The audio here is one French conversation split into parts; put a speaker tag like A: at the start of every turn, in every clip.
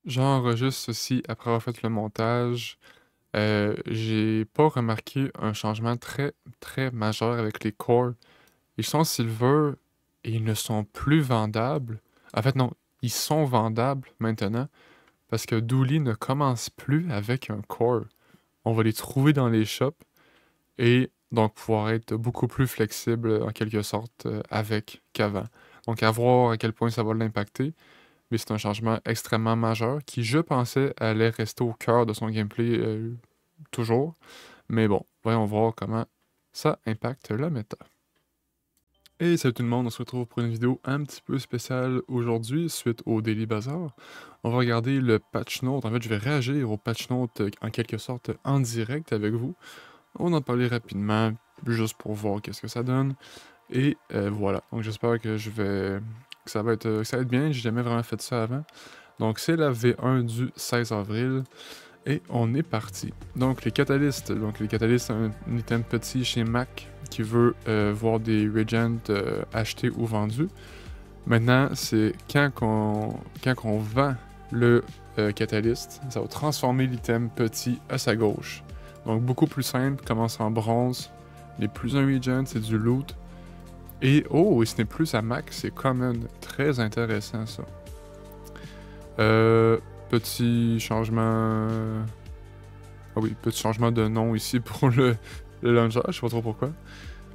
A: J'enregistre ceci après avoir fait le montage. J'ai pas remarqué un changement très, très majeur avec les cores. Ils sont silver et ils ne sont plus vendables. En fait, non, ils sont vendables maintenant parce que Dooley ne commence plus avec un core. On va les trouver dans les shops et donc pouvoir être beaucoup plus flexible en quelque sorte avec qu'avant. Donc à voir à quel point ça va l'impacter, mais c'est un changement extrêmement majeur qui, je pensais, allait rester au cœur de son gameplay toujours. Mais bon, voyons voir comment ça impacte la méta. Et salut tout le monde, on se retrouve pour une vidéo un petit peu spéciale aujourd'hui suite au Daily Bazaar. On va regarder le patch note, en fait je vais réagir au patch note en quelque sorte en direct avec vous. On va en parler rapidement, juste pour voir qu'est-ce que ça donne. Et voilà, donc j'espère que ça va être bien, j'ai jamais vraiment fait ça avant. Donc c'est la V1 du 16 avril. Et on est parti. Donc les catalystes. Donc les catalystes, c'est un item petit chez Mac qui veut voir des regents achetés ou vendus. Maintenant, c'est quand qu'on vend le catalyste, ça va transformer l'item petit à sa gauche. Donc beaucoup plus simple, commence en bronze, n'est plus un regent, c'est du loot. Et oh, et ce n'est plus à Mac, c'est common. Très intéressant ça. Petit changement. Ah oui, petit changement de nom ici pour le launcher, je sais pas trop pourquoi.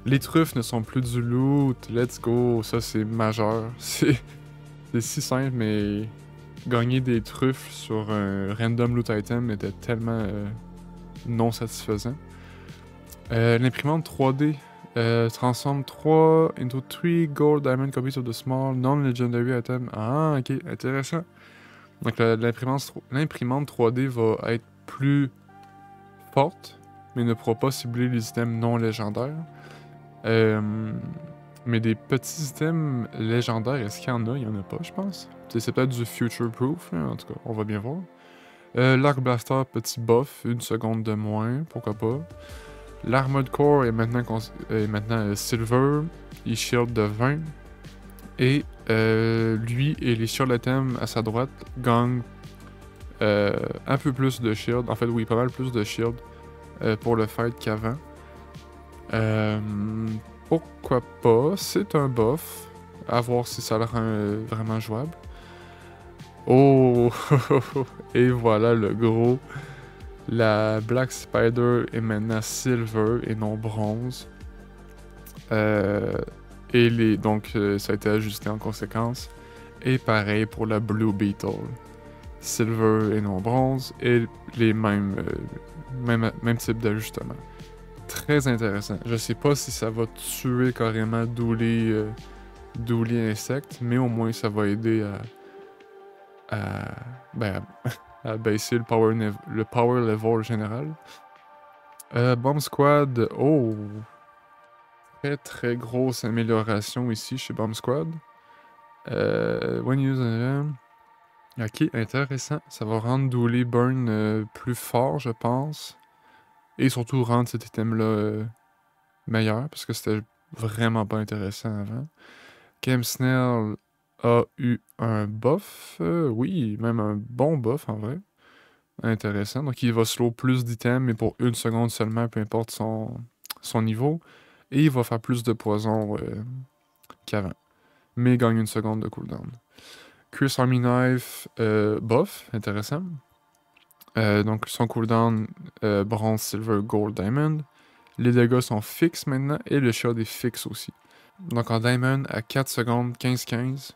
A: Les truffes ne sont plus du loot, let's go, ça c'est majeur. C'est si simple, mais gagner des truffes sur un random loot item était tellement non satisfaisant. L'imprimante 3D transforme 3 into 3 gold diamond copies of the small non-legendary item. Ah, ok, intéressant. Donc l'imprimante 3D va être plus forte, mais ne pourra pas cibler les items non légendaires. Mais des petits items légendaires, est-ce qu'il y en a? Il y en a pas, je pense. C'est peut-être du future proof, là, en tout cas, on va bien voir. L'Arc Blaster, petit buff, une seconde de moins, pourquoi pas. L'Armored Core est maintenant silver, il shield de 20. Et lui et les shield items à sa droite gagnent un peu plus de shield. En fait, oui, pas mal plus de shield pour le fight qu'avant. Pourquoi pas? C'est un buff. À voir si ça le rend vraiment jouable. Oh! Et voilà le gros. La Black Spider est maintenant silver et non bronze. Donc ça a été ajusté en conséquence. Et pareil pour la Blue Beetle. Silver et non bronze. Et les même type d'ajustement. Très intéressant. Je sais pas si ça va tuer carrément Dooley insecte, mais au moins ça va aider ben, à baisser le power level général. Bomb Squad, oh! Très très grosse amélioration ici chez Bomb Squad. When using ok, intéressant. Ça va rendre Dooley Burn plus fort, je pense. Et surtout rendre cet item-là meilleur, parce que c'était vraiment pas intéressant avant. Snell a eu un buff, oui, même un bon buff en vrai. Intéressant. Donc il va slow plus d'items, mais pour une seconde seulement, peu importe son niveau. Et il va faire plus de poison qu'avant. Mais il gagne une seconde de cooldown. Chris Army Knife, buff, intéressant. Donc son cooldown bronze, silver, gold, diamond. Les dégâts sont fixes maintenant et le shield est fixe aussi. Donc en diamond à 4 secondes, 15-15.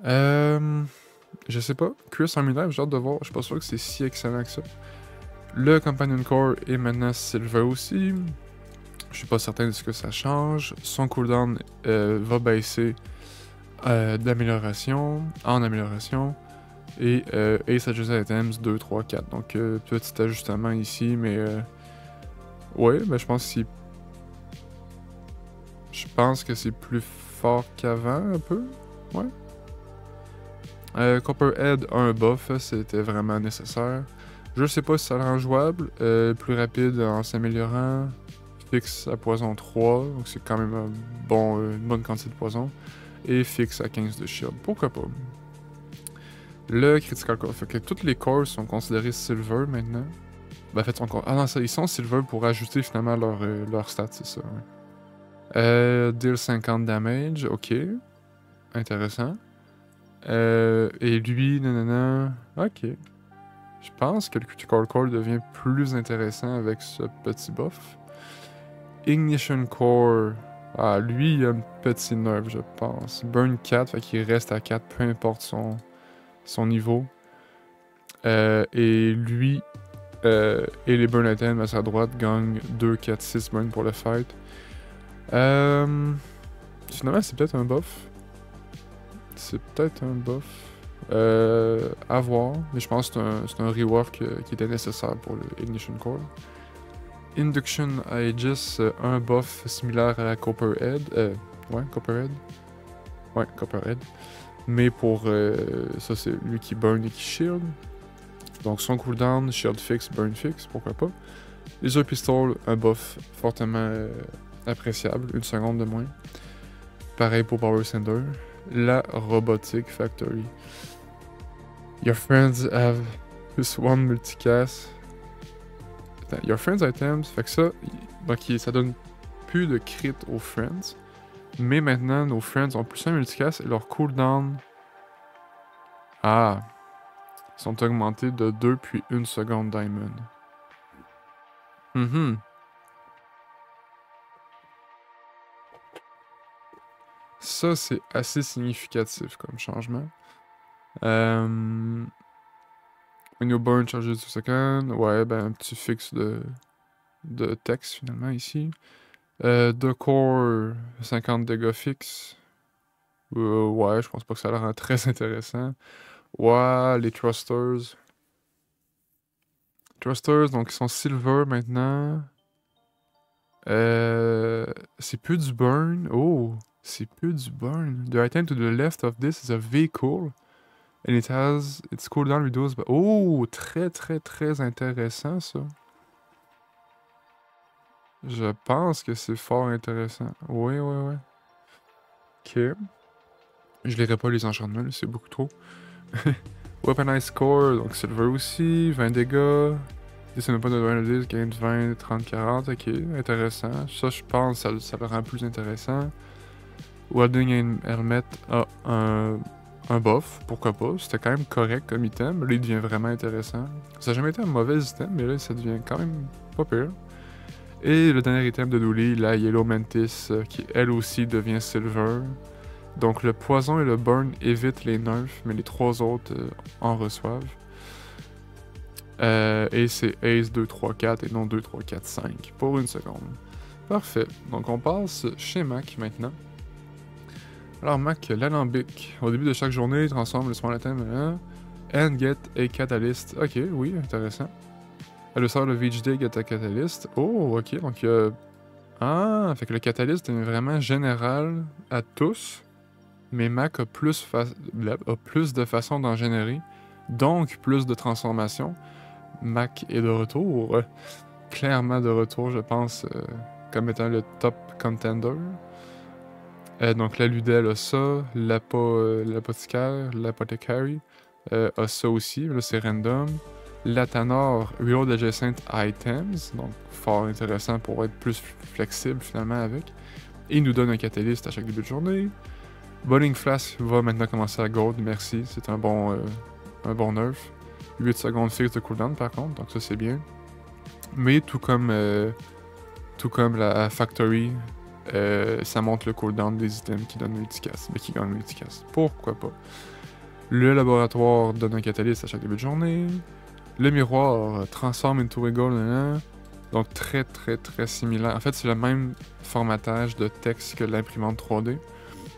A: Je sais pas. Chris Army Knife, j'ai hâte de voir. Je suis pas sûr que c'est si excellent que ça. Le Companion Core est maintenant silver aussi. Je suis pas certain de ce que ça change. Son cooldown va baisser d'amélioration en amélioration. Et Ace Adjusted Items 2, 3, 4. Donc petit ajustement ici, mais ouais, ben je pense que c'est plus fort qu'avant un peu. Ouais. Copperhead a un buff, c'était vraiment nécessaire. Je sais pas si ça le rend jouable. Plus rapide en s'améliorant. Fixe à poison 3, donc c'est quand même une bonne quantité de poison. Et fixe à 15 de shield, pourquoi pas. Le critical core. Fait que toutes les cores sont considérés silver maintenant. Ben, en fait, ah non, ça, ils sont silver pour ajuster finalement leur stats, c'est ça. Ouais. Deal 50 damage, ok. Intéressant. Et lui, nanana. Ok. Je pense que le critical core devient plus intéressant avec ce petit buff. Ignition core. Ah, lui, il a un petit nerf, je pense. Burn 4, fait qu'il reste à 4, peu importe son niveau. Et lui, et les burn items à sa droite gagnent 2, 4, 6 burn pour le fight. Finalement, c'est peut-être un buff. C'est peut-être un buff. À voir. Mais je pense que c'est un rework qui était nécessaire pour le Ignition Core. Induction Aegis, un buff similaire à la Copperhead. Ouais, Copperhead. Ouais, Copperhead. Mais pour ça, c'est lui qui burn et qui shield. Donc son cooldown, shield fixe, burn fixe, pourquoi pas. Laser Pistol, un buff fortement appréciable, 1 seconde de moins. Pareil pour Power Sender. La Robotic Factory. Your friends have this one multicast. Attends, your friends items, fait que ça, donc ça donne plus de crit aux friends. Mais maintenant, nos friends ont plus un multicast et leur cooldown. Ah! Sont augmentés de 2 puis 1 seconde diamond. Ça, c'est assez significatif comme changement. When you burn, charges 2 secondes. Ouais, ben un petit fixe de texte finalement ici. De core, 50 dégâts fixe. Ouais, je pense pas que ça a l'air très intéressant. Ouais, les Thrusters. Thrusters, donc ils sont silver maintenant. C'est plus du burn. Oh, c'est plus du burn. The item to the left of this is a vehicle. And it has its cooldown reduced by... Oh, très très très intéressant ça. Je pense que c'est fort intéressant. Oui, oui, oui. Ok. Je lirai pas les enchantements, c'est beaucoup trop. Weaponize score, donc silver aussi, 20 dégâts. Si pas de 20 10, gain 20, 30, 40, ok, intéressant. Ça, je pense, ça le rend plus intéressant. Welding Helmet a un buff, pourquoi pas. C'était quand même correct comme item, là il devient vraiment intéressant. Ça n'a jamais été un mauvais item, mais là ça devient quand même pas pire. Et le dernier item de Dooley, la Yellow Mantis, qui elle aussi devient silver. Donc le poison et le burn évitent les nerfs, mais les trois autres en reçoivent. Et c'est Ace 2, 3, 4 et non 2, 3, 4, 5 pour 1 seconde. Parfait. Donc on passe chez Mac maintenant. Alors Mac, l'alambic. Au début de chaque journée, il transforme le small item and get a catalyst. Ok, oui, intéressant. Elle sort le Veach Day, get a catalyst. Oh, ok, donc ah, fait que le catalyst est vraiment général à tous. Mais Mac a plus de façons d'en générer. Donc plus de transformations. Mac est de retour. Clairement de retour, je pense, comme étant le top contender. Donc la Ludel a ça, l'apothicaire, l'apothecary a ça aussi, là c'est random. La Tanor, reload adjacent items, donc fort intéressant pour être plus flexible finalement avec. Et il nous donne un catalyst à chaque début de journée. Burning Flask va maintenant commencer à gold, merci, c'est un bon nerf. 8 secondes fixe de cooldown par contre, donc ça c'est bien. Mais tout comme la Factory, ça monte le cooldown des items qui donnent multicast, mais qui gagnent multicast. Pourquoi pas? Le laboratoire donne un catalyst à chaque début de journée. Le miroir transforme into a gold, donc très très très similaire. En fait, c'est le même formatage de texte que l'imprimante 3D.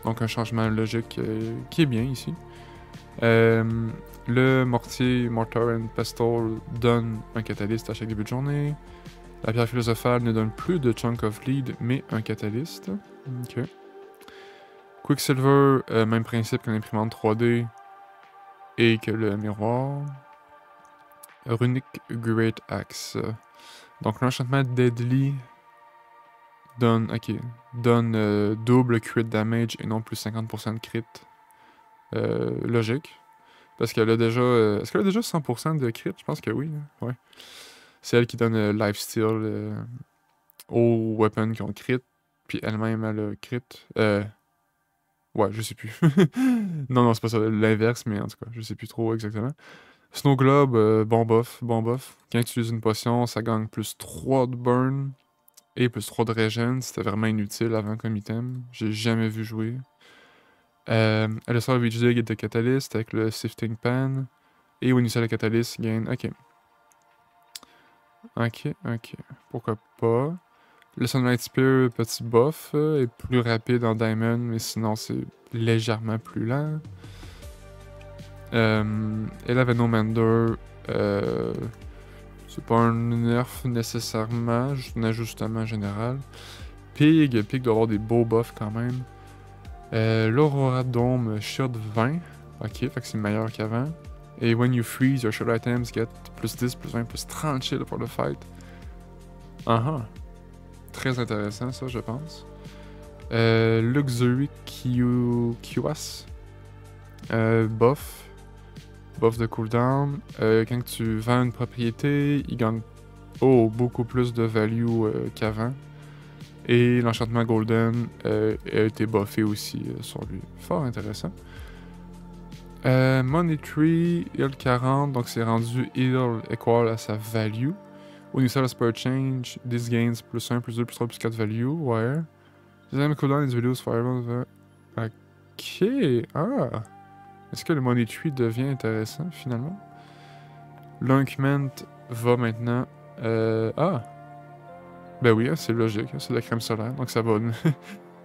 A: Donc un changement logique qui est bien ici. Le mortier, Mortar and Pestle, donne un catalyst à chaque début de journée. La pierre philosophale ne donne plus de chunk of lead, mais un catalyst. Ok. Quicksilver, même principe que l'imprimante 3D et que le miroir. Runic Great Axe. Donc l'enchantement Deadly donne double crit damage et non plus 50% de crit. Logique. Parce qu'elle a déjà... Est-ce qu'elle a déjà 100% de crit? Je pense que oui, hein. Ouais. C'est elle qui donne lifesteal aux weapons qui ont crit. Puis elle-même, elle a crit. Ouais, je sais plus. Non, non, c'est pas ça. L'inverse, mais en tout cas, je sais plus trop exactement. Snow Globe, bon buff, bon buff. Quand tu utilises une potion, ça gagne plus 3 de burn et plus 3 de regen. C'était vraiment inutile avant comme item. J'ai jamais vu jouer. Elle sort Reach Dig et de Catalyst avec le Sifting Pan. Et when you sell a Catalyst, gain. Ok. Ok, ok. Pourquoi pas. Le Sunlight Spear, petit buff, est plus rapide en Diamond, mais sinon c'est légèrement plus lent. Et la Venomander, c'est pas un nerf nécessairement, juste un ajustement général. Pig doit avoir des beaux buffs quand même. L'Aurora Dome, Shield 20. Ok, fait que c'est meilleur qu'avant. Et when you freeze, your shield items get plus 10, plus 20, plus 30 shield pour le fight. Très intéressant ça, je pense. Luxury QS. Buff. Buff de cooldown. Quand tu vends une propriété, il gagne beaucoup plus de value qu'avant. Et l'enchantement Golden a été buffé aussi sur lui. Fort intéressant. Money Tree, heal 40, donc c'est rendu heal equal à sa value. When you sell a spell change, this gains plus 1, plus 2, plus 3, plus 4 value. Ouais. Deuxième cooldown is reduced forever. Ok. Ah. Est-ce que le Money Tree devient intéressant finalement? L'Ointment va maintenant. Ah. Ben oui, hein, c'est logique. Hein, c'est de la crème solaire. Donc ça va.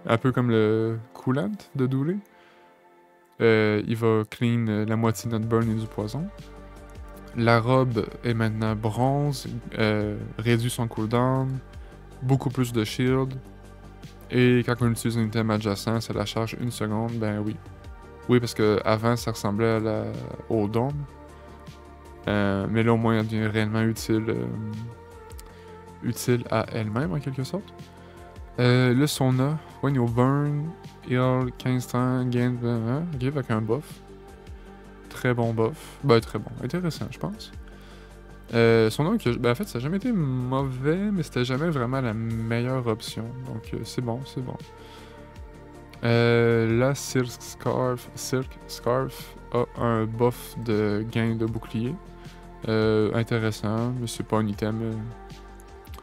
A: Un peu comme le coolant de Dooley. Il va clean la moitié de notre burn et du poison. La robe est maintenant bronze, réduit son cooldown, beaucoup plus de shield. Et quand on utilise un item adjacent, ça la charge 1 seconde, ben oui. Oui, parce que avant ça ressemblait au dôme. Mais là au moins elle devient réellement utile à elle-même en quelque sorte. Le sauna, when you burn, heal 15 temps, gain, ok, avec un buff. Très bon buff. Ben, très bon. Intéressant, je pense. Son nom, ben, en fait, ça n'a jamais été mauvais, mais c'était jamais vraiment la meilleure option. Donc, c'est bon, c'est bon. La Silk Scarf a un buff de gain de bouclier. Intéressant, mais c'est pas un item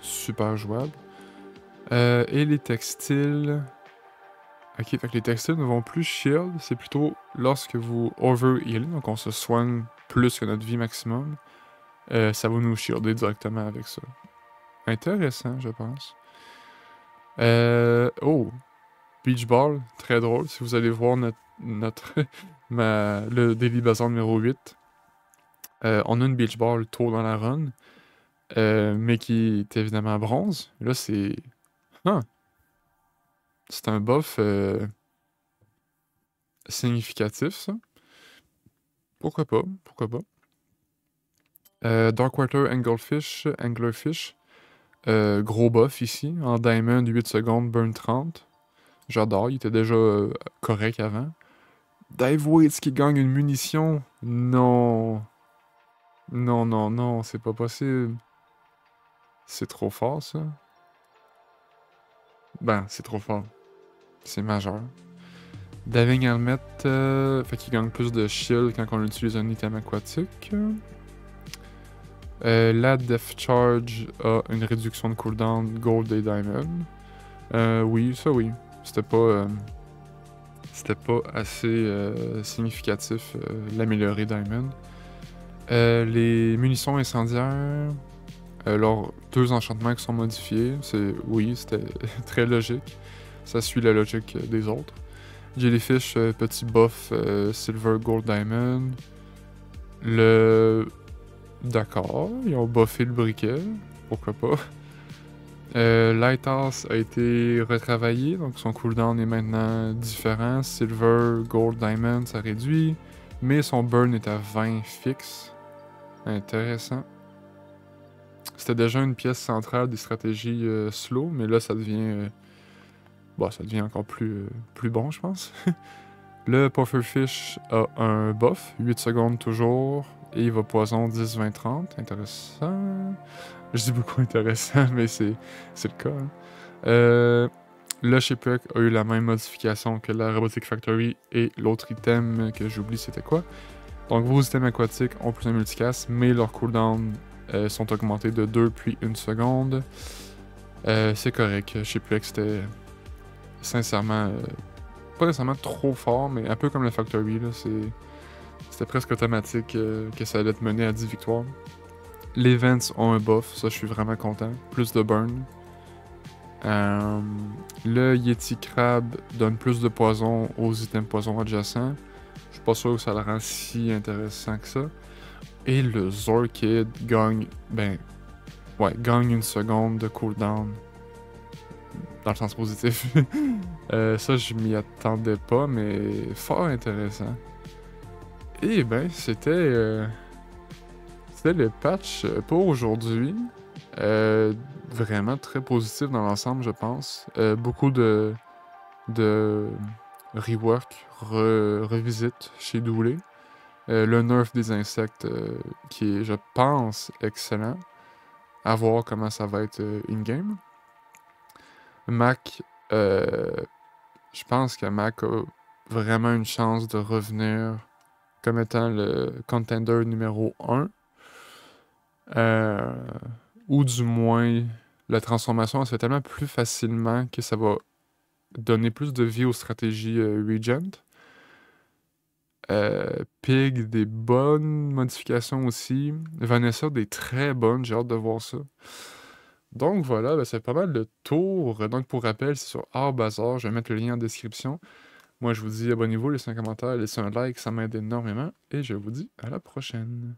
A: super jouable. Et les textiles... Ok, fait que les textiles ne vont plus shield, c'est plutôt lorsque vous over-heal, donc on se soigne plus que notre vie maximum, ça va nous shielder directement avec ça. Intéressant, je pense. Oh, Beach Ball, très drôle. Si vous allez voir le Daily Bazaar numéro 8, on a une Beach Ball tôt dans la run, mais qui est évidemment bronze. Là, c'est... Ah, c'est un buff significatif, ça. Pourquoi pas, pourquoi pas. Darkwater Anglerfish. Gros buff ici. En Diamond, 8 secondes, burn 30. J'adore, il était déjà correct avant. Dive Weights qui gagne une munition. Non. Non, non, non, c'est pas possible. C'est trop fort, ça. Ben, c'est trop fort. C'est majeur. Diving Helmet, fait qu'il gagne plus de shield quand on utilise un item aquatique. La Death Charge a une réduction de cooldown Gold et Diamond. Oui, ça oui. C'était pas assez significatif l'améliorer Diamond. Les munitions incendiaires, leurs 2 enchantements qui sont modifiés, oui, c'était très logique. Ça suit la logique des autres. Jellyfish, petit buff Silver, Gold, Diamond. D'accord, ils ont buffé le briquet, pourquoi pas. Lighthouse a été retravaillé, donc son cooldown est maintenant différent. Silver, Gold, Diamond, ça réduit. Mais son burn est à 20 fixe. Intéressant. C'était déjà une pièce centrale des stratégies slow, mais là ça devient... ça devient encore plus bon, je pense. Le Pufferfish a un buff, 8 secondes toujours, et il va poison 10, 20, 30. Intéressant. Je dis beaucoup intéressant, mais c'est le cas. Hein. Le Shipwreck a eu la même modification que la Robotic Factory et l'autre item que j'oublie c'était quoi. Donc vos items aquatiques ont plus un multicast, mais leurs cooldowns sont augmentés de 2 puis 1 seconde. C'est correct. Shipwreck c'était sincèrement pas nécessairement trop fort, mais un peu comme le Factory. C'était presque automatique que ça allait te mener à 10 victoires. Les Vents ont un buff, ça je suis vraiment content. Plus de burn. Le Yeti Crab donne plus de poison aux items poison adjacents. Je suis pas sûr que ça le rend si intéressant que ça. Et le Zorkid gagne, gagne 1 seconde de cooldown. Dans le sens positif. Ça, je m'y attendais pas, mais fort intéressant. Et c'était le patch pour aujourd'hui. Vraiment très positif dans l'ensemble, je pense. Beaucoup de rework, revisite chez Dooley. Le nerf des insectes qui est, je pense, excellent. À voir comment ça va être in-game. Mac, je pense que Mac a vraiment une chance de revenir comme étant le contender numéro 1. Ou du moins, la transformation se fait tellement plus facilement que ça va donner plus de vie aux stratégies Regent. Pig, des bonnes modifications aussi. Vanessa, des très bonnes, j'ai hâte de voir ça. Donc voilà, c'est pas mal le tour. Donc pour rappel, c'est sur Art Bazar, je vais mettre le lien en description. Moi je vous dis abonnez-vous, laissez un commentaire, laissez un like, ça m'aide énormément. Et je vous dis à la prochaine.